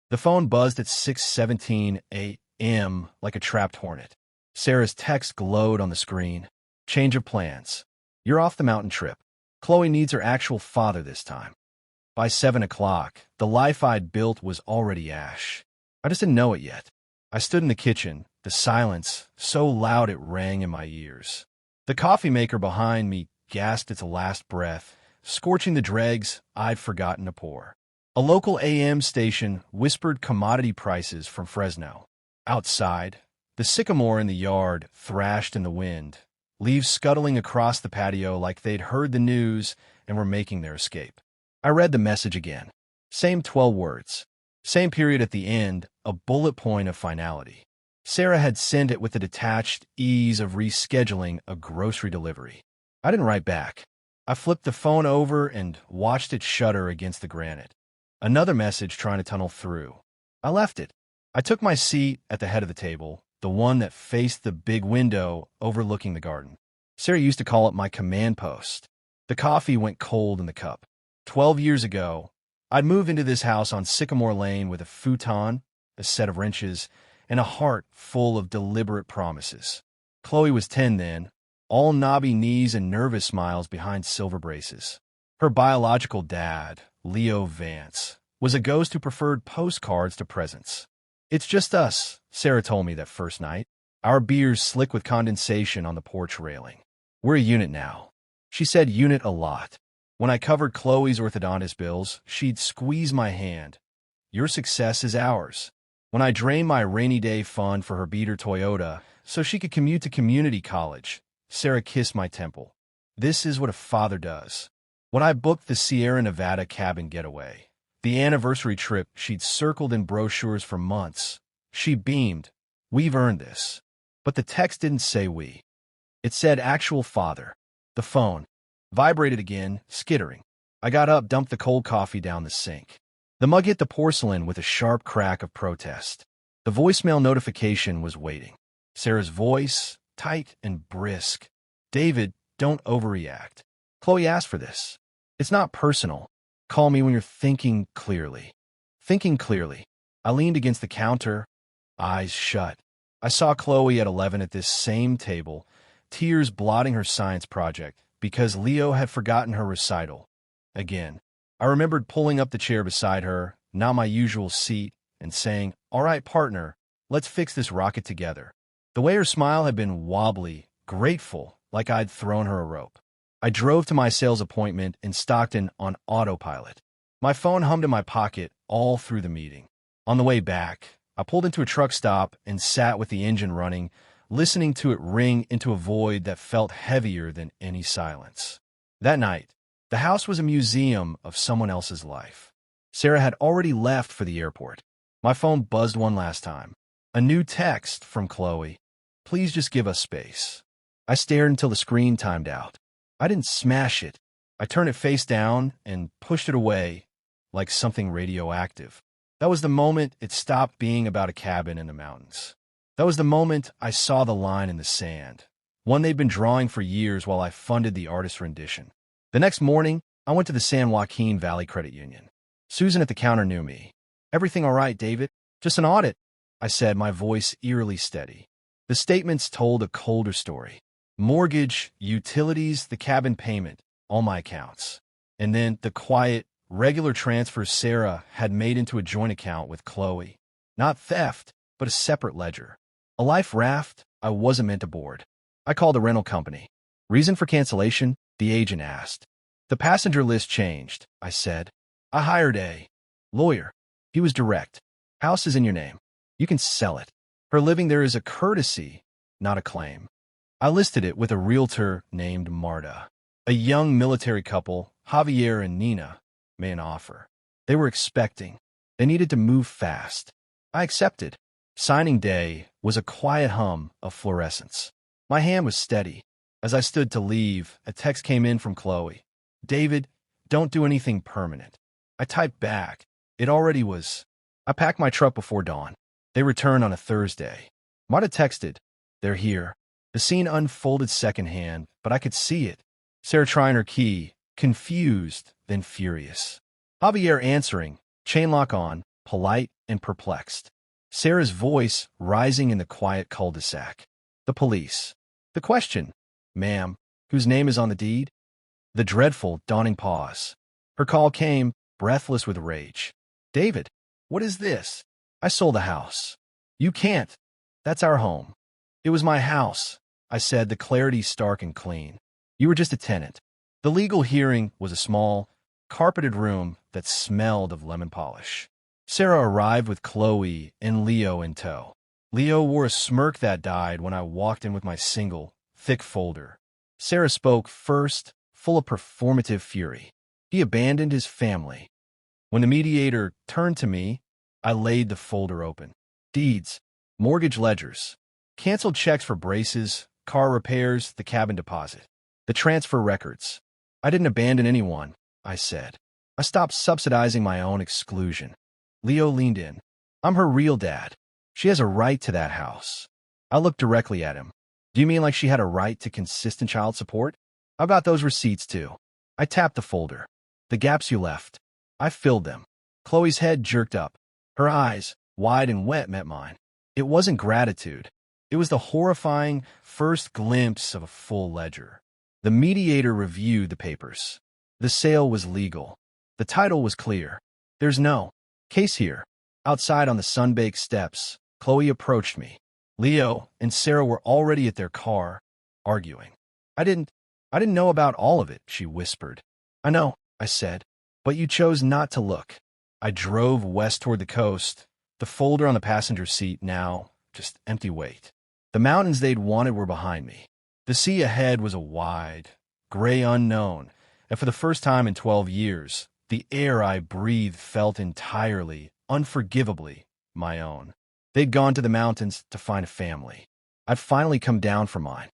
The phone buzzed at 6:17 a.m. like a trapped hornet. Sarah's text glowed on the screen. Change of plans. You're off the mountain trip. Chloe needs her actual father this time. By 7 o'clock, the life I'd built was already ash. I just didn't know it yet. I stood in the kitchen, the silence so loud it rang in my ears. The coffee maker behind me gasped its last breath, scorching the dregs I'd forgotten to pour. A local AM station whispered commodity prices from Fresno. Outside, the sycamore in the yard thrashed in the wind, leaves scuttling across the patio like they'd heard the news and were making their escape. I read the message again. Same 12 words. Same period at the end, a bullet point of finality. Sarah had sent it with the detached ease of rescheduling a grocery delivery. I didn't write back. I flipped the phone over and watched it shudder against the granite. Another message trying to tunnel through. I left it. I took my seat at the head of the table, the one that faced the big window overlooking the garden. Sarah used to call it my command post. The coffee went cold in the cup. 12 years ago, I'd moved into this house on Sycamore Lane with a futon, a set of wrenches, and a heart full of deliberate promises. Chloe was 10 then, all knobby knees and nervous smiles behind silver braces. Her biological dad, Leo Vance, was a ghost who preferred postcards to presents. It's just us, Sarah told me that first night. Our beers slick with condensation on the porch railing. We're a unit now. She said unit a lot. When I covered Chloe's orthodontist bills, she'd squeeze my hand. Your success is ours. When I drained my rainy day fund for her beater Toyota so she could commute to community college, Sarah kissed my temple. This is what a father does. When I booked the Sierra Nevada cabin getaway, the anniversary trip she'd circled in brochures for months, she beamed. We've earned this. But the text didn't say we. It said actual father. The phone vibrated again, skittering. I got up, dumped the cold coffee down the sink. The mug hit the porcelain with a sharp crack of protest. The voicemail notification was waiting. Sarah's voice, tight and brisk. David, don't overreact. Chloe asked for this. It's not personal. Call me when you're thinking clearly. Thinking clearly. I leaned against the counter, eyes shut. I saw Chloe at 11 at this same table, tears blotting her science project because Leo had forgotten her recital. Again, I remembered pulling up the chair beside her, not my usual seat, and saying, "All right, partner, let's fix this rocket together." The way her smile had been wobbly, grateful, like I'd thrown her a rope. I drove to my sales appointment in Stockton on autopilot. My phone hummed in my pocket all through the meeting. On the way back, I pulled into a truck stop and sat with the engine running, listening to it ring into a void that felt heavier than any silence. That night, the house was a museum of someone else's life. Sarah had already left for the airport. My phone buzzed one last time. A new text from Chloe. Please just give us space. I stared until the screen timed out. I didn't smash it. I turned it face down and pushed it away like something radioactive. That was the moment it stopped being about a cabin in the mountains. That was the moment I saw the line in the sand, one they'd been drawing for years while I funded the artist's rendition. The next morning, I went to the San Joaquin Valley Credit Union. Susan at the counter knew me. "Everything all right, David? Just an audit," I said, my voice eerily steady. The statements told a colder story. Mortgage, utilities, the cabin payment, all my accounts. And then the quiet, regular transfers Sarah had made into a joint account with Chloe. Not theft, but a separate ledger. A life raft I wasn't meant to board. I called the rental company. "Reason for cancellation?" the agent asked. "The passenger list changed," I said. "I hired a lawyer." He was direct. "House is in your name. You can sell it. Her living there is a courtesy, not a claim." I listed it with a realtor named Marta. A young military couple, Javier and Nina, made an offer. They were expecting. They needed to move fast. I accepted. Signing day was a quiet hum of fluorescence. My hand was steady. As I stood to leave, a text came in from Chloe. "David, don't do anything permanent." I typed back. It already was. I packed my truck before dawn. They returned on a Thursday. Marta texted, "They're here." The scene unfolded secondhand, but I could see it. Sarah trying her key, confused, then furious. Javier answering, chain lock on, polite and perplexed. Sarah's voice rising in the quiet cul-de-sac. The police. The question, ma'am, whose name is on the deed? The dreadful, dawning pause. Her call came, breathless with rage. David, what is this? I sold the house. You can't. That's our home. It was my house, I said, the clarity stark and clean. You were just a tenant. The legal hearing was a small, carpeted room that smelled of lemon polish. Sarah arrived with Chloe and Leo in tow. Leo wore a smirk that died when I walked in with my single, thick folder. Sarah spoke first, full of performative fury. He abandoned his family. When the mediator turned to me, I laid the folder open. Deeds, mortgage ledgers, canceled checks for braces, car repairs, the cabin deposit, the transfer records. I didn't abandon anyone, I said. I stopped subsidizing my own exclusion. Leo leaned in. I'm her real dad. She has a right to that house. I looked directly at him. Do you mean like she had a right to consistent child support? I've got those receipts too. I tapped the folder. The gaps you left. I filled them. Chloe's head jerked up. Her eyes, wide and wet, met mine. It wasn't gratitude. It was the horrifying first glimpse of a full ledger. The mediator reviewed the papers. The sale was legal. The title was clear. There's no case here. Outside on the sun-baked steps, Chloe approached me. Leo and Sarah were already at their car, arguing. I didn't know about all of it, she whispered. I know, I said, but you chose not to look. I drove west toward the coast, the folder on the passenger seat now just empty weight. The mountains they'd wanted were behind me. The sea ahead was a wide, gray unknown, and for the first time in 12 years, the air I breathed felt entirely, unforgivably, my own. They'd gone to the mountains to find a family. I'd finally come down for mine.